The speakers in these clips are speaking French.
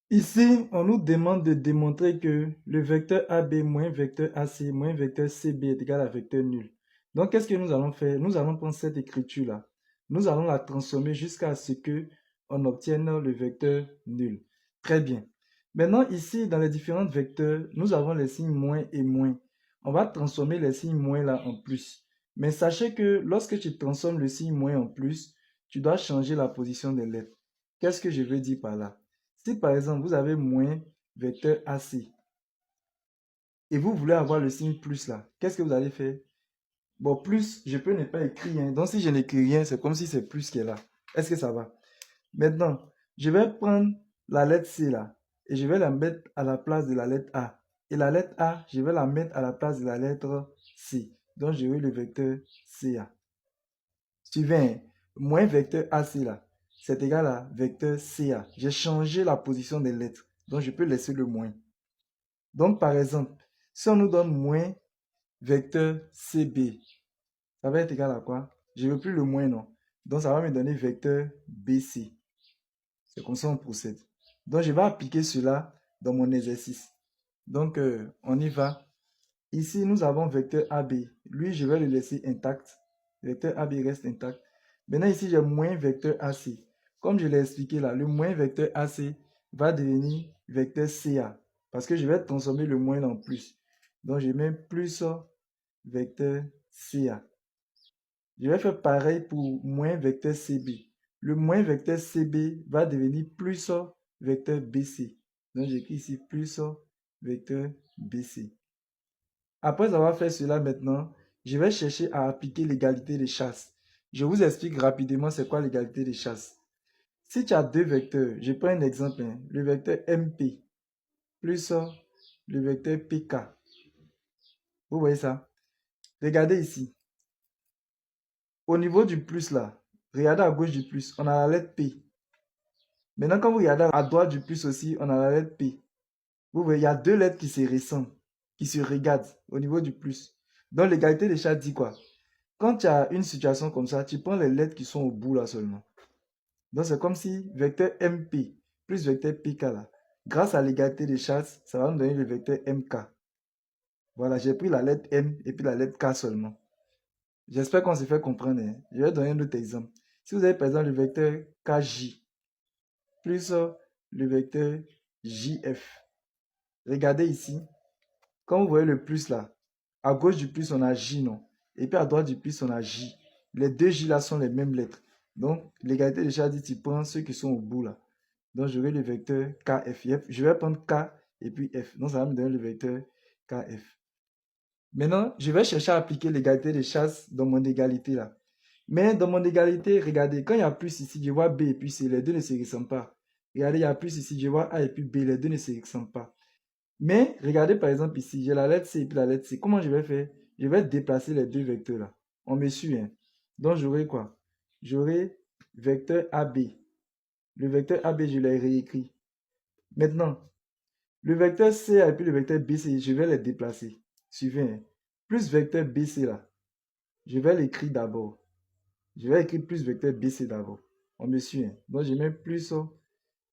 Ici, on nous demande de démontrer que le vecteur AB moins vecteur AC moins vecteur CB est égal à vecteur nul. Donc, qu'est-ce que nous allons faire? Nous allons prendre cette écriture-là. Nous allons la transformer jusqu'à ce que on obtienne le vecteur nul. Très bien. Maintenant, ici, dans les différents vecteurs, nous avons les signes moins et moins. On va transformer les signes moins là en plus. Mais sachez que lorsque tu transformes le signe moins en plus, tu dois changer la position des lettres. Qu'est-ce que je veux dire par là? Si par exemple vous avez moins vecteur AC et vous voulez avoir le signe plus là, qu'est-ce que vous allez faire? Bon, plus, je peux ne pas écrire, hein. Donc si je n'écris rien, c'est comme si c'est plus qui est là. Est-ce que ça va? Maintenant, je vais prendre la lettre C là et je vais la mettre à la place de la lettre A. Et la lettre A, je vais la mettre à la place de la lettre C. Donc j'aurai le vecteur CA. Suivant, moins vecteur AC là, c'est égal à vecteur CA. J'ai changé la position des lettres. Donc je peux laisser le moins. Donc, par exemple, si on nous donne moins vecteur CB, ça va être égal à quoi? Je ne veux plus le moins, non. Donc, ça va me donner vecteur BC. C'est comme ça qu'on procède. Donc, je vais appliquer cela dans mon exercice. Donc, on y va. Ici, nous avons vecteur AB. Lui, je vais le laisser intact. Vecteur AB reste intact. Maintenant, ici, j'ai moins vecteur AC. Comme je l'ai expliqué là, le moins vecteur AC va devenir vecteur CA. Parce que je vais transformer le moins en plus. Donc, je mets plus vecteur CA. Je vais faire pareil pour moins vecteur CB. Le moins vecteur CB va devenir plus vecteur BC. Donc, j'écris ici plus vecteur BC. Après avoir fait cela maintenant, je vais chercher à appliquer l'égalité de chasse. Je vous explique rapidement c'est quoi l'égalité de chasse. Si tu as deux vecteurs, je prends un exemple, hein, le vecteur MP plus le vecteur PK. Vous voyez ça? Regardez ici. Au niveau du plus là, regardez à gauche du plus, on a la lettre P. Maintenant, quand vous regardez à droite du plus aussi, on a la lettre P. Vous voyez, il y a deux lettres qui se ressemblent, qui se regardent au niveau du plus. Donc l'égalité des chasse dit quoi? Quand tu as une situation comme ça, tu prends les lettres qui sont au bout là seulement. Donc c'est comme si vecteur MP plus vecteur PK là. Grâce à l'égalité des chasse, ça va me donner le vecteur MK. Voilà, j'ai pris la lettre M et puis la lettre K seulement. J'espère qu'on s'est fait comprendre, hein. Je vais donner un autre exemple. Si vous avez par exemple le vecteur KJ plus le vecteur JF, regardez ici. Quand vous voyez le plus là, à gauche du plus on a J, non? Et puis à droite du plus on a J. Les deux J là sont les mêmes lettres. Donc l'égalité des chasse dit tu prends ceux qui sont au bout là. Donc j'aurai le vecteur KF. Je vais prendre K et puis F. Donc ça va me donner le vecteur KF. Maintenant, je vais chercher à appliquer l'égalité des chasses dans mon égalité là. Mais dans mon égalité, regardez, quand il y a plus ici, je vois B et puis C, les deux ne se ressemblent pas. Regardez, il y a plus ici, je vois A et puis B, les deux ne se ressemblent pas. Mais regardez par exemple ici, j'ai la lettre C et puis la lettre C. Comment je vais faire? Je vais déplacer les deux vecteurs là. On me suit, hein. Donc j'aurai quoi? J'aurai vecteur AB. Le vecteur AB, je l'ai réécrit. Maintenant, le vecteur C et puis le vecteur BC, je vais les déplacer. Suivez, hein. Plus vecteur BC là. Je vais l'écrire d'abord. Je vais écrire plus vecteur BC d'abord. On me suit, hein. Donc je mets plus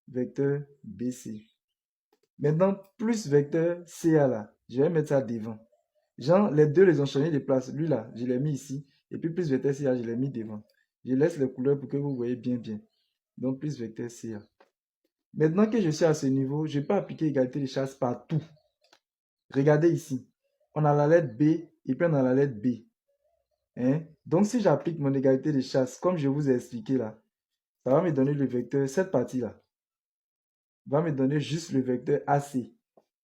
vecteur BC. Maintenant, plus vecteur CA là. Je vais mettre ça devant. Genre, les deux les ont changé de place. Lui là, je l'ai mis ici. Et puis plus vecteur CA, je l'ai mis devant. Je laisse les couleurs pour que vous voyez bien bien. Donc plus vecteur CA. Maintenant que je suis à ce niveau, je peux appliquer égalité de chasse partout. Regardez ici. On a la lettre B et puis on a la lettre B. Hein? Donc si j'applique mon égalité de chasse, comme je vous ai expliqué là, ça va me donner le vecteur, cette partie-là, va me donner juste le vecteur AC.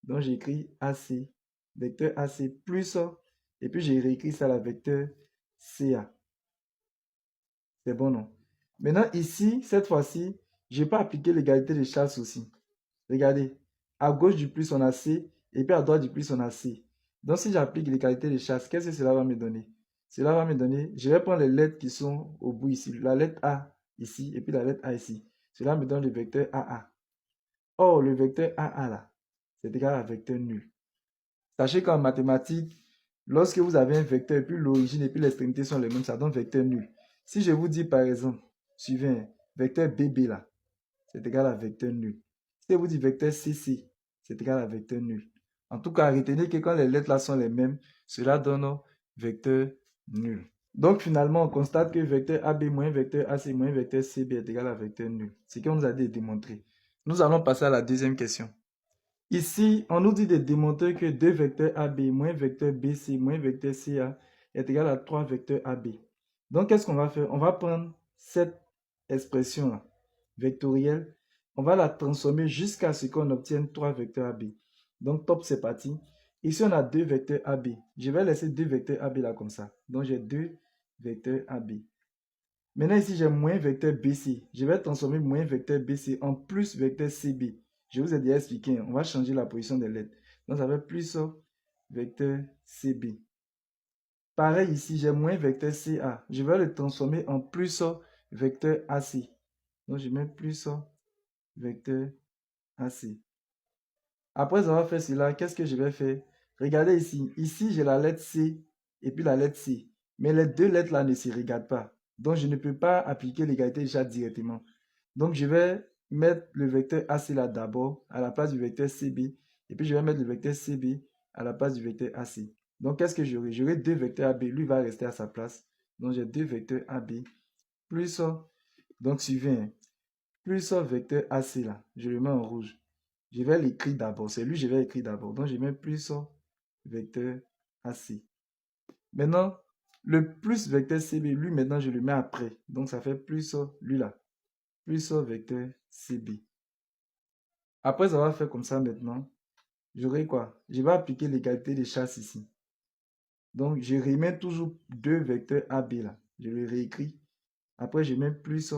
Donc j'écris AC, vecteur AC plus, et puis j'ai réécrit ça la vecteur CA. C'est bon, non? Maintenant ici, cette fois-ci, je peux appliquer l'égalité de chasse aussi. Regardez, à gauche du plus on a C, et puis à droite du plus on a C. Donc si j'applique l'égalité de chasse, qu'est-ce que cela va me donner? Cela va me donner, je vais prendre les lettres qui sont au bout ici, la lettre A ici, et puis la lettre A ici. Cela me donne le vecteur AA. Or, le vecteur AA là, c'est égal à vecteur nul. Sachez qu'en mathématiques, lorsque vous avez un vecteur et puis l'origine et puis l'extrémité sont les mêmes, ça donne vecteur nul. Si je vous dis par exemple, suivez, vecteur BB là, c'est égal à vecteur nul. Si vous dites vecteur CC, c'est égal à vecteur nul. En tout cas, retenez que quand les lettres là sont les mêmes, cela donne vecteur nul. Donc finalement, on constate que vecteur AB moins vecteur AC moins vecteur CB est égal à vecteur nul. C'est ce qu'on nous a dit de démontrer. Nous allons passer à la deuxième question. Ici, on nous dit de démontrer que 2 vecteurs AB moins vecteur BC moins vecteur CA est égal à 3 vecteurs AB. Donc, qu'est-ce qu'on va faire? On va prendre cette expression-là, vectorielle, on va la transformer jusqu'à ce qu'on obtienne 3 vecteurs AB. Donc, top, c'est parti. Ici, on a 2 vecteurs AB. Je vais laisser 2 vecteurs AB là comme ça. Donc, j'ai 2 vecteurs AB. Maintenant, ici, j'ai moins vecteur BC. Je vais transformer moins vecteur BC en plus vecteur CB. Je vous ai déjà expliqué, on va changer la position des lettres. Donc, ça fait plus vecteur CB. Pareil ici, j'ai moins vecteur CA. Je vais le transformer en plus vecteur AC. Donc, je mets plus vecteur AC. Après avoir fait cela, qu'est-ce que je vais faire? Regardez ici. Ici, j'ai la lettre C et puis la lettre C. Mais les deux lettres là ne se regardent pas. Donc, je ne peux pas appliquer l'égalité des charges directement. Donc, je vais mettre le vecteur AC là d'abord à la place du vecteur CB. Et puis, je vais mettre le vecteur CB à la place du vecteur AC. Donc, qu'est-ce que j'aurai? J'aurai deux vecteurs AB. Lui va rester à sa place. Donc, j'ai deux vecteurs AB plus, donc suivez, plus vecteur AC là. Je le mets en rouge. Je vais l'écrire d'abord. C'est lui, je vais écrire d'abord. Donc, je mets plus vecteur AC. Maintenant, le plus vecteur CB, lui, maintenant, je le mets après. Donc, ça fait plus lui là. Plus vecteur CB. Après avoir fait comme ça maintenant, j'aurai quoi? Je vais appliquer l'égalité des chasses ici. Donc, je remets toujours deux vecteurs AB là. Je le réécris. Après, je mets plus.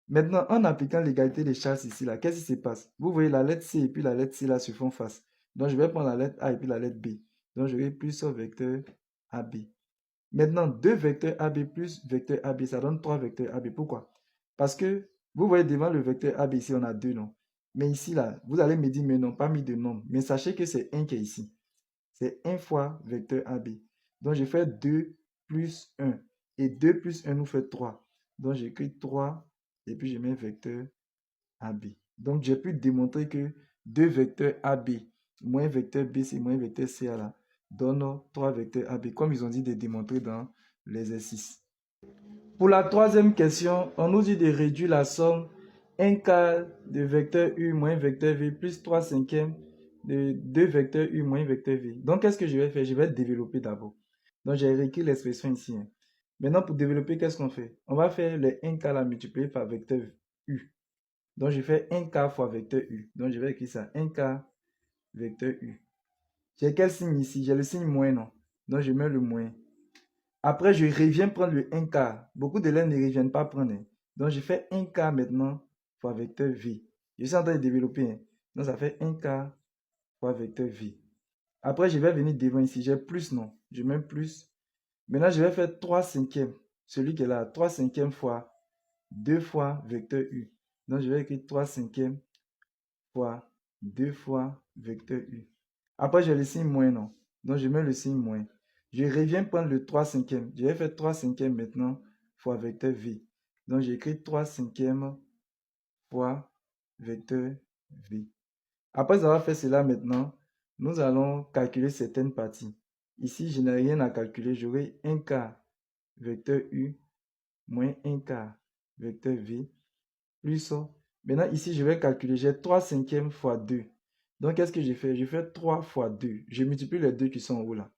Maintenant, en appliquant l'égalité des chasses ici là, qu'est-ce qui se passe? Vous voyez la lettre C et puis la lettre C là se font face. Donc, je vais prendre la lettre A et puis la lettre B. Donc, j'aurai plus vecteur AB. Maintenant, 2 vecteurs AB plus vecteur AB, ça donne 3 vecteurs AB. Pourquoi? Parce que vous voyez devant le vecteur AB ici, on a 2 noms. Mais ici, là, vous allez me dire, mais non, pas mis de nom. Mais sachez que c'est 1 qui est ici. C'est 1 fois vecteur AB. Donc, je fais 2 plus 1. Et 2 plus 1 nous fait 3. Donc, j'écris 3 et puis je mets vecteur AB. Donc, j'ai pu démontrer que 2 vecteurs AB moins vecteur BC moins vecteur CA là donne 3 vecteurs AB, comme ils ont dit de démontrer dans l'exercice. Pour la troisième question, on nous dit de réduire la somme 1 quart de vecteur U moins vecteur V plus 3 cinquièmes de 2 vecteurs U moins vecteur V. Donc, qu'est-ce que je vais faire? Je vais développer d'abord. Donc, j'ai réécrit l'expression ici. Maintenant, pour développer, qu'est-ce qu'on fait? On va faire les 1 quart là multiplié par vecteur U. Donc, je fais 1 quart fois vecteur U. Donc, je vais écrire ça. 1 quart vecteur U. J'ai quel signe ici? J'ai le signe moins, non? Donc, je mets le moins. Après, je reviens prendre le 1 quart. Beaucoup d'élèves ne reviennent pas prendre. Donc, je fais 1 quart maintenant fois vecteur V. Je suis en train de développer. Donc, ça fait 1 quart fois vecteur V. Après, je vais venir devant ici. J'ai plus, non? Je mets plus. Maintenant, je vais faire 3 cinquièmes. Celui qui est là, 3 cinquièmes fois 2 fois vecteur U. Donc, je vais écrire 3 cinquièmes fois 2 fois vecteur U. Après, j'ai le signe moins, non? Donc, je mets le signe moins. Je reviens prendre le 3 cinquièmes. Je vais faire 3 cinquièmes maintenant fois vecteur V. Donc, j'écris 3 cinquièmes fois vecteur V. Après avoir fait cela maintenant, nous allons calculer certaines parties. Ici, je n'ai rien à calculer. J'aurai 1 quart vecteur U moins 1 quart vecteur V plus. Maintenant, ici, je vais calculer. J'ai 3 cinquièmes fois 2. Donc, qu'est-ce que j'ai fait? Je fais 3 fois 2. Je multiplie les deux qui sont en haut là.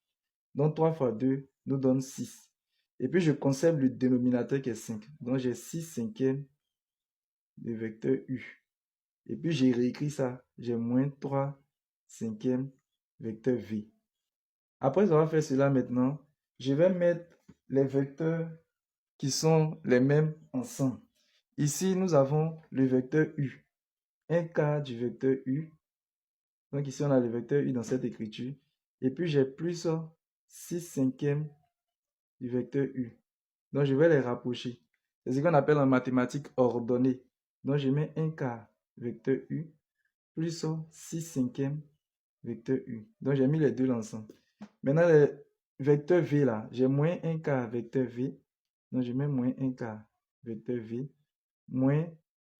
Donc, 3 fois 2 nous donne 6. Et puis, je conserve le dénominateur qui est 5. Donc, j'ai 6 cinquièmes de vecteur U. Et puis, j'ai réécrit ça. J'ai moins 3 cinquièmes vecteur V. Après avoir fait cela maintenant, je vais mettre les vecteurs qui sont les mêmes ensemble. Ici, nous avons le vecteur U. 1 quart du vecteur U. Donc ici, on a le vecteur U dans cette écriture. Et puis, j'ai plus 6 cinquièmes du vecteur U. Donc, je vais les rapprocher. C'est ce qu'on appelle en mathématiques ordonnées. Donc, je mets 1 quart vecteur U plus 6 cinquièmes vecteur U. Donc, j'ai mis les deux ensemble. Maintenant, le vecteur V là, j'ai moins 1 quart vecteur V. Donc, je mets moins 1 quart vecteur V moins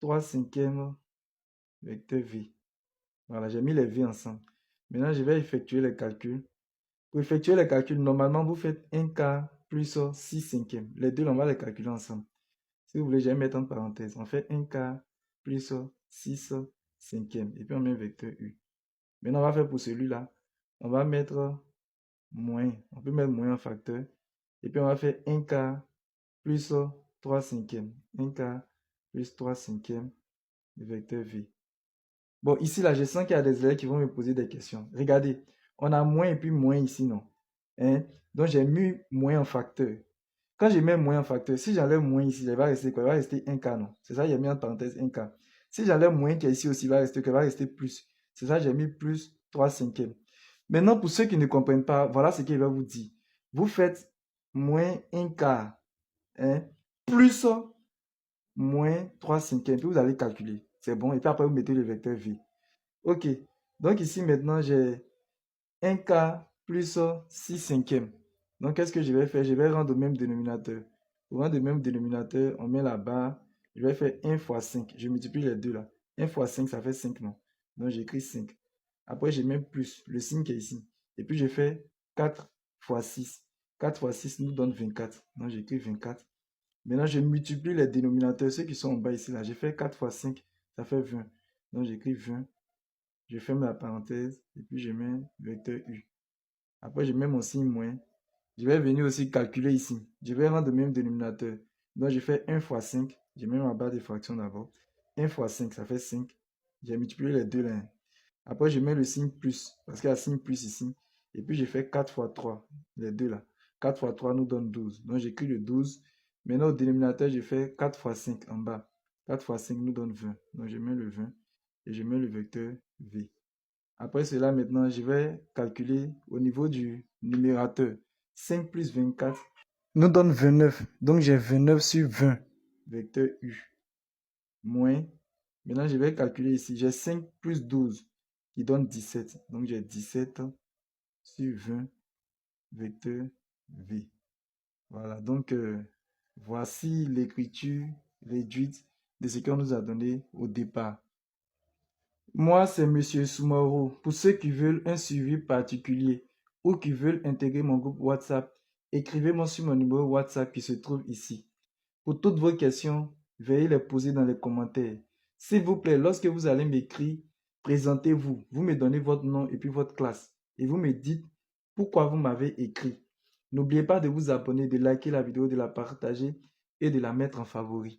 3 cinquièmes vecteur V. Voilà, j'ai mis les V ensemble. Maintenant, je vais effectuer les calculs. Pour effectuer les calculs, normalement, vous faites 1 quart plus 6 cinquièmes. Les deux, on va les calculer ensemble. Si vous voulez, je vais mettre en parenthèse. On fait 1 quart plus 6 cinquièmes. Et puis, on met un vecteur U. Maintenant, on va faire pour celui-là. On va mettre moins. On peut mettre moins en facteur. Et puis, on va faire 1 quart plus 3 cinquièmes. 1 quart plus 3 cinquièmes du vecteur V. Bon, ici, là, je sens qu'il y a des élèves qui vont me poser des questions. Regardez, on a moins et puis moins ici, non? Hein? Donc, j'ai mis moins en facteur. Quand je mets moins en facteur, si j'enlève moins ici, il va rester quoi? Il va rester 1 quart, non? C'est ça, j'ai mis en parenthèse 1 quart. Si j'enlève moins qui est ici aussi, il va rester quoi? Il va rester plus. C'est ça, j'ai mis plus 3 cinquièmes. Maintenant, pour ceux qui ne comprennent pas, voilà ce qu'il va vous dire. Vous faites moins 1 quart, hein, plus moins 3 cinquièmes. Puis vous allez calculer. C'est bon. Et puis après, vous mettez le vecteur V. Ok. Donc ici, maintenant, j'ai 1 quart plus 6 cinquièmes. Donc, qu'est-ce que je vais faire? Je vais rendre au même dénominateur. Pour rendre au même dénominateur, on met la barre. Je vais faire 1 fois 5. Je multiplie les deux là. 1 fois 5, ça fait 5, non? Donc, j'écris 5. Après, je mets plus, le signe qui est ici. Et puis, je fais 4 fois 6. 4 fois 6 nous donne 24. Donc, j'écris 24. Maintenant, je multiplie les dénominateurs, ceux qui sont en bas ici là. J'ai fait 4 fois 5, ça fait 20. Donc, j'écris 20. Je ferme la parenthèse et puis je mets vecteur U. Après, je mets mon signe moins. Je vais venir aussi calculer ici. Je vais rendre le même dénominateur. Donc, je fais 1 fois 5. Je mets ma barre de fraction d'abord. 1 fois 5, ça fait 5. J'ai multiplié les deux là. Après, je mets le signe plus, parce qu'il y a un signe plus ici. Et puis, je fais 4 fois 3, les deux là. 4 fois 3 nous donne 12. Donc, j'écris le 12. Maintenant, au dénominateur, je fais 4 fois 5 en bas. 4 fois 5 nous donne 20. Donc, je mets le 20 et je mets le vecteur V. Après cela, maintenant, je vais calculer au niveau du numérateur. 5 plus 24 nous donne 29. Donc, j'ai 29 sur 20, vecteur U. Moins, maintenant, je vais calculer ici. J'ai 5 plus 12 qui donne 17. Donc, j'ai 17 sur 20, vecteur V. Voilà, donc, voici l'écriture réduite de ce qu'on nous a donné au départ. Moi, c'est Monsieur Soumaro. Pour ceux qui veulent un suivi particulier ou qui veulent intégrer mon groupe WhatsApp, écrivez-moi sur mon numéro WhatsApp qui se trouve ici. Pour toutes vos questions, veuillez les poser dans les commentaires. S'il vous plaît, lorsque vous allez m'écrire, présentez-vous. Vous me donnez votre nom et puis votre classe. Et vous me dites pourquoi vous m'avez écrit. N'oubliez pas de vous abonner, de liker la vidéo, de la partager et de la mettre en favori.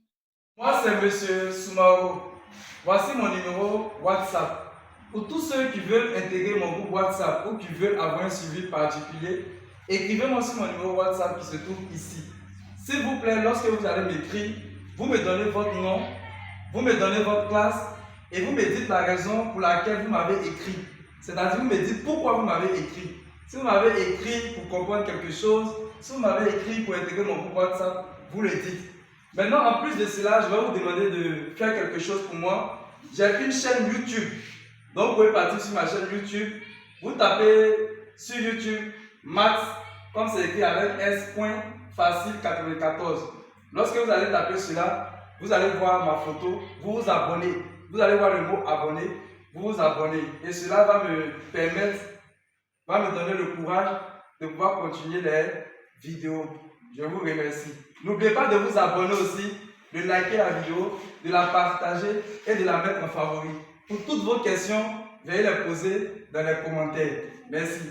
Moi, c'est Monsieur Soumaro. Voici mon numéro WhatsApp. Pour tous ceux qui veulent intégrer mon groupe WhatsApp ou qui veulent avoir un suivi particulier, écrivez-moi sur mon numéro WhatsApp qui se trouve ici. S'il vous plaît, lorsque vous allez m'écrire, vous me donnez votre nom, vous me donnez votre classe et vous me dites la raison pour laquelle vous m'avez écrit. C'est-à-dire, vous me dites pourquoi vous m'avez écrit. Si vous m'avez écrit pour comprendre quelque chose, si vous m'avez écrit pour intégrer mon groupe WhatsApp, vous le dites. Maintenant, en plus de cela, je vais vous demander de faire quelque chose pour moi. J'ai une chaîne YouTube. Donc, vous pouvez partir sur ma chaîne YouTube. Vous tapez sur YouTube Maths, comme c'est écrit avec S.Facile94. Lorsque vous allez taper cela, vous allez voir ma photo. Vous vous abonnez. Vous allez voir le mot abonner. Vous vous abonnez. Et cela va me permettre, va me donner le courage de pouvoir continuer les vidéos. Je vous remercie. N'oubliez pas de vous abonner aussi, de liker la vidéo, de la partager et de la mettre en favori. Pour toutes vos questions, veuillez les poser dans les commentaires. Merci.